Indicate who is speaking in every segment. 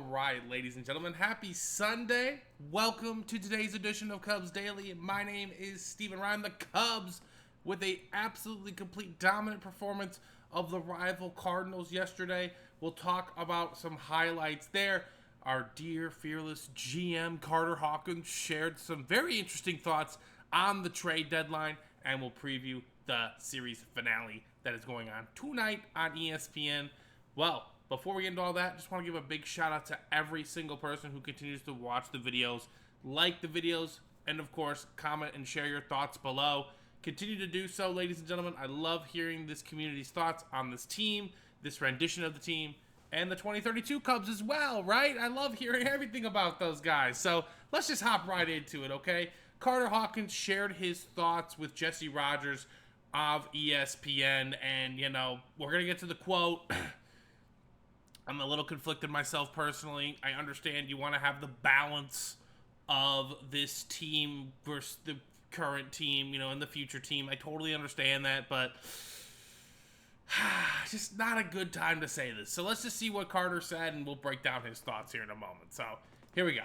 Speaker 1: right, ladies and gentlemen, happy Sunday. Welcome to today's edition of Cubs Daily. My name is Steven Ryan. The Cubs, with a absolutely complete dominant performance of the rival Cardinals yesterday. We'll talk about some highlights there. Our dear, fearless GM, Carter Hawkins, shared some very interesting thoughts on the trade deadline, and we'll preview the series finale that is going on tonight on ESPN. Well, before we get into all that, just want to give a big shout out to every single person who continues to watch the videos, like the videos, and of course, comment and share your thoughts below. Continue to do so, ladies and gentlemen. I love hearing this community's thoughts on this team, this rendition of the team, and the 2032 Cubs as well, right? I love hearing everything about those guys. So let's just hop right into it, okay? Carter Hawkins shared his thoughts with Jesse Rogers of ESPN, and, you know, we're going to get to the quote. I'm a little conflicted myself personally. I understand you want to have the balance of this team versus the current team, you know, and the future team. I totally understand that, but just not a good time to say this. So let's just see what Carter said, and we'll break down his thoughts here in a moment. So here we go.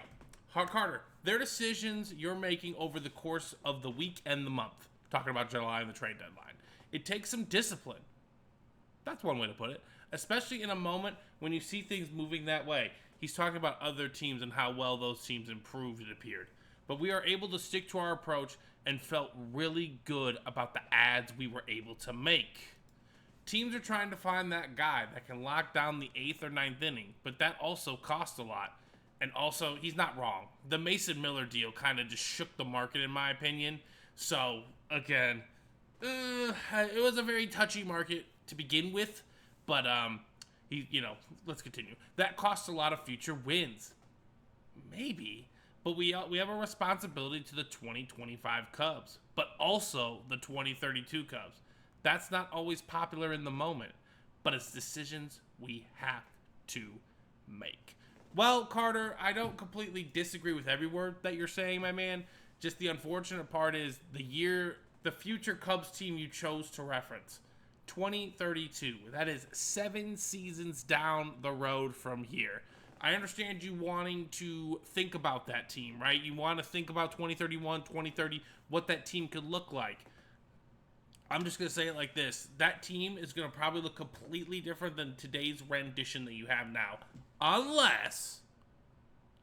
Speaker 1: Carter, their decisions you're making over the course of the week and the month, talking about July and the trade deadline, it takes some discipline. That's one way to put it. Especially in a moment when you see things moving that way. He's talking about other teams and how well those teams improved, it appeared. But we are able to stick to our approach and felt really good about the adds we were able to make. Teams are trying to find that guy that can lock down the 8th or 9th inning, but that also costs a lot. And also, he's not wrong. The Mason Miller deal kind of just shook the market, in my opinion. So, again, it was a very touchy market to begin with. But, let's continue. That costs a lot of future wins. Maybe. But we have a responsibility to the 2025 Cubs. But also the 2032 Cubs. That's not always popular in the moment. But it's decisions we have to make. Well, Carter, I don't completely disagree with every word that you're saying, my man. Just the unfortunate part is the future Cubs team you chose to reference. 2032. That is 7 seasons down the road from here. I understand you wanting to think about that team, right? You want to think about 2031, 2030, what that team could look like. I'm just going to say it like this. That team is going to probably look completely different than today's rendition that you have now. Unless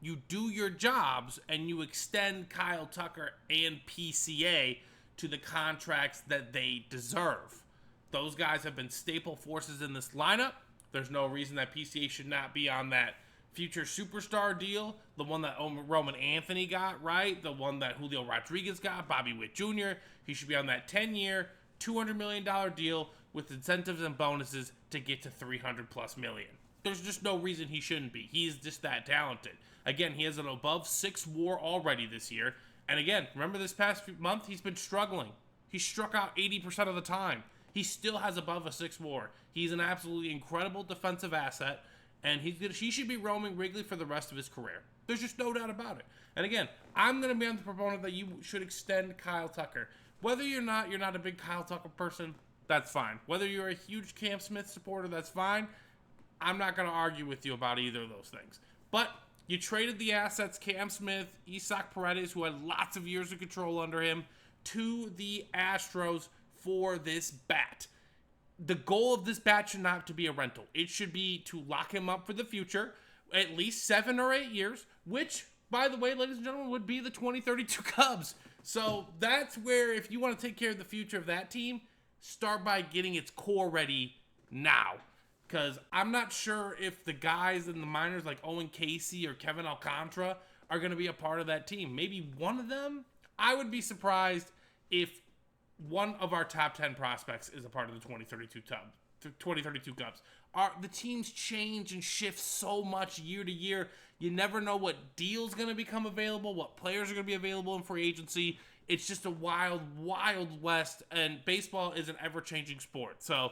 Speaker 1: you do your jobs and you extend Kyle Tucker and PCA to the contracts that they deserve. Those guys have been staple forces in this lineup. There's no reason that PCA should not be on that future superstar deal. The one that Roman Anthony got, right? The one that Julio Rodriguez got, Bobby Witt Jr. He should be on that 10-year, $200 million deal with incentives and bonuses to get to $300+ million. There's just no reason he shouldn't be. He's just that talented. Again, he has an above 6 WAR already this year. And again, remember this past month, he's been struggling. He struck out 80% of the time. He still has above a 6 WAR. He's an absolutely incredible defensive asset, and he should be roaming Wrigley for the rest of his career. There's just no doubt about it. And again, I'm going to be on the proponent that you should extend Kyle Tucker. Whether you're not a big Kyle Tucker person, that's fine. Whether you're a huge Cam Smith supporter, that's fine. I'm not going to argue with you about either of those things. But you traded the assets, Cam Smith, Isaac Paredes, who had lots of years of control under him, to the Astros for this bat. The goal of this bat should not to be a rental. It should be to lock him up for the future, at least 7 or 8 years, which, by the way, ladies and gentlemen, would be the 2032 Cubs. So that's where, if you want to take care of the future of that team, start by getting its core ready now. Because I'm not sure if the guys in the minors like Owen Casey or Kevin Alcantara are going to be a part of that team. Maybe one of them. I would be surprised if one of our top 10 prospects is a part of the 2032 Cubs. The teams change and shift so much year to year. You never know what deal's going to become available, what players are going to be available in free agency. It's just a wild, wild west, and baseball is an ever-changing sport. So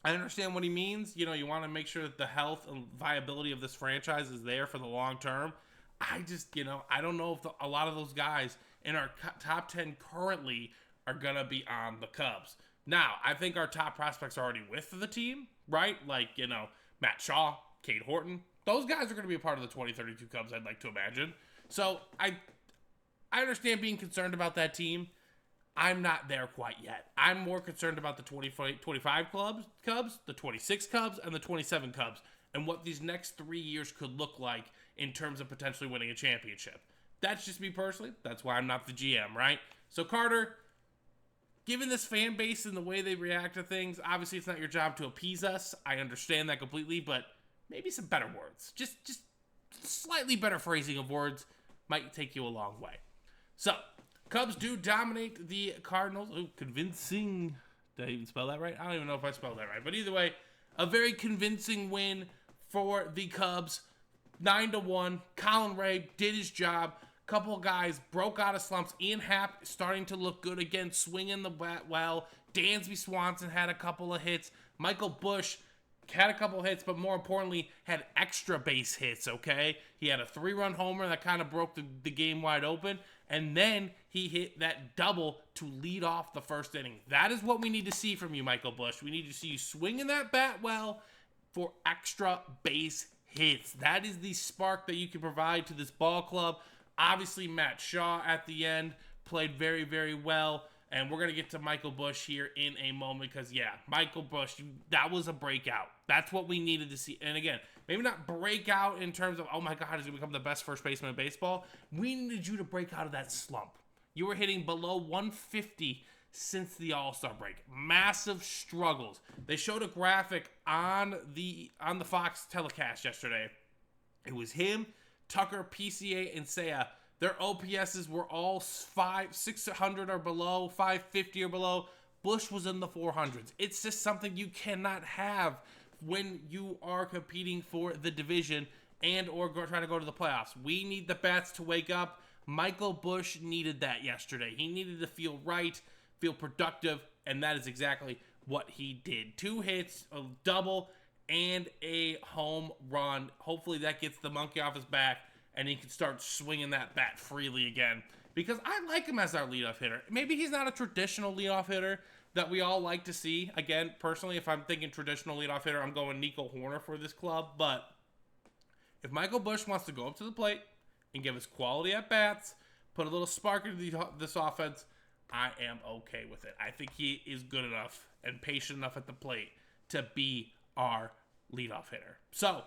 Speaker 1: I understand what he means. You know, you want to make sure that the health and viability of this franchise is there for the long term. I don't know if a lot of those guys in our top 10 currently are going to be on the Cubs. Now, I think our top prospects are already with the team, right? Like, Matt Shaw, Cade Horton, Those guys are going to be a part of the 2032 Cubs, I'd like to imagine. So I understand being concerned about that team. I'm not there quite yet. I'm more concerned about the 25 Cubs, the 26 Cubs, and the 27 Cubs, and what these next 3 years could look like in terms of potentially winning a championship. That's just me personally. That's why I'm not the GM, right? So, Carter, given this fan base and the way they react to things, obviously it's not your job to appease us. I understand that completely, but maybe some better words. Just slightly better phrasing of words might take you a long way. So, Cubs do dominate the Cardinals. Ooh, convincing. Did I even spell that right? I don't even know if I spelled that right. But either way, a very convincing win for the Cubs. 9-1. Colin Ray did his job. Couple of guys broke out of slumps. Ian Happ starting to look good again, swinging the bat well. Dansby Swanson had a couple of hits. Michael Busch had a couple of hits, but more importantly, had extra base hits, okay? He had a 3-run homer that kind of broke the game wide open, and then he hit that double to lead off the first inning. That is what we need to see from you, Michael Busch. We need to see you swinging that bat well for extra base hits. That is the spark that you can provide to this ball club. Obviously, Matt Shaw at the end played very, very well. And we're going to get to Michael Busch here in a moment because, yeah, Michael Busch, that was a breakout. That's what we needed to see. And again, maybe not breakout in terms of, oh my God, he's going to become the best first baseman in baseball. We needed you to break out of that slump. You were hitting below 150 since the All-Star break. Massive struggles. They showed a graphic on the Fox telecast yesterday. It was him, Tucker, PCA, and Seiya. Their OPSs were all 600 or below, 550 or below. Busch was in the 400s. It's just something you cannot have when you are competing for the division and or trying to go to the playoffs. We need the bats to wake up. Michael Busch needed that yesterday. He needed to feel right, feel productive, and that is exactly what he did. 2 hits, a double, and a home run. Hopefully that gets the monkey off his back and he can start swinging that bat freely again. Because I like him as our leadoff hitter. Maybe he's not a traditional leadoff hitter that we all like to see. Again, personally, if I'm thinking traditional leadoff hitter, I'm going Nico Horner for this club. But if Michael Busch wants to go up to the plate and give us quality at-bats, put a little spark into this offense, I am okay with it. I think he is good enough and patient enough at the plate to be our leadoff hitter. So,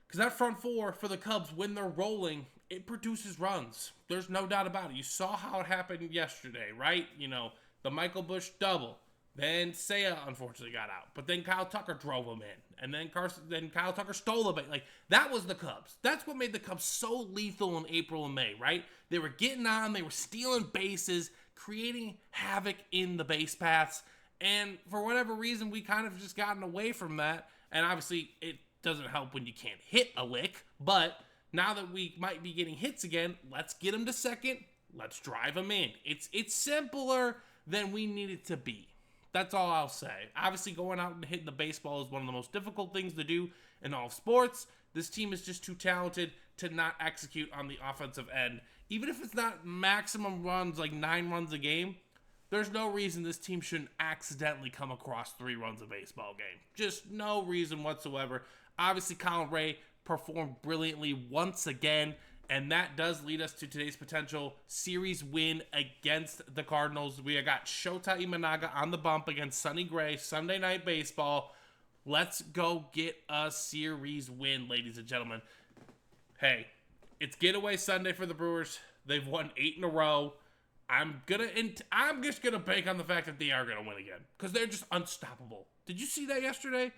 Speaker 1: because that front four for the Cubs, when they're rolling, it produces runs. There's no doubt about it. You saw how it happened yesterday, right? You know, the Michael Busch double. Then Seiya unfortunately got out. But then Kyle Tucker drove him in. And then Kyle Tucker stole a base. Like, that was the Cubs. That's what made the Cubs so lethal in April and May, right? They were getting on. They were stealing bases, creating havoc in the base paths. And for whatever reason, we kind of just gotten away from that. And obviously, it doesn't help when you can't hit a lick, but now that we might be getting hits again, let's get him to second. Let's drive him in. It's simpler than we need it to be. That's all I'll say. Obviously, going out and hitting the baseball is one of the most difficult things to do in all sports. This team is just too talented to not execute on the offensive end. Even if it's not maximum runs, like 9 runs a game, there's no reason this team shouldn't accidentally come across 3 runs a baseball game. Just no reason whatsoever. Obviously, Colin Ray performed brilliantly once again, and that does lead us to today's potential series win against the Cardinals. We have got Shota Imanaga on the bump against Sonny Gray, Sunday Night Baseball. Let's go get a series win, ladies and gentlemen. Hey, it's Getaway Sunday for the Brewers. They've won 8 in a row. I'm just gonna bank on the fact that they are gonna win again because they're just unstoppable. Did you see that yesterday?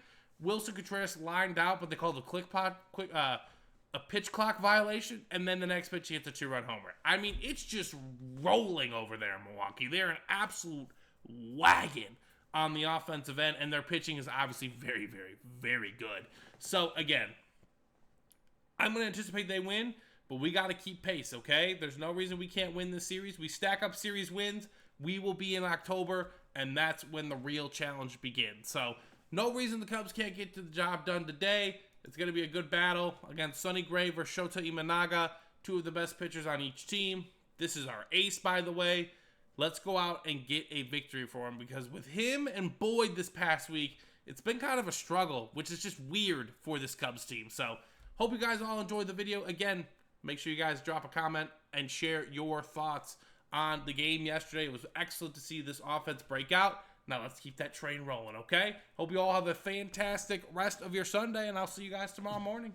Speaker 1: Wilson Contreras lined out, but they called a pitch clock violation, and then the next pitch he hits a 2-run homer. I mean, it's just rolling over there in Milwaukee. They're an absolute wagon on the offensive end, and their pitching is obviously very, very, very good. So again, I'm going to anticipate they win, but we got to keep pace, okay? There's no reason we can't win this series. We stack up series wins. We will be in October, and that's when the real challenge begins. So no reason the Cubs can't get the job done today. It's going to be a good battle against Sonny Gray versus Shota Imanaga, 2 of the best pitchers on each team. This is our ace, by the way. Let's go out and get a victory for him because with him and Boyd this past week, it's been kind of a struggle, which is just weird for this Cubs team. So Hope you guys all enjoyed the video. Again, make sure you guys drop a comment and share your thoughts on the game yesterday. It was excellent to see this offense break out. Now let's keep that train rolling, okay? Hope you all have a fantastic rest of your Sunday, and I'll see you guys tomorrow morning.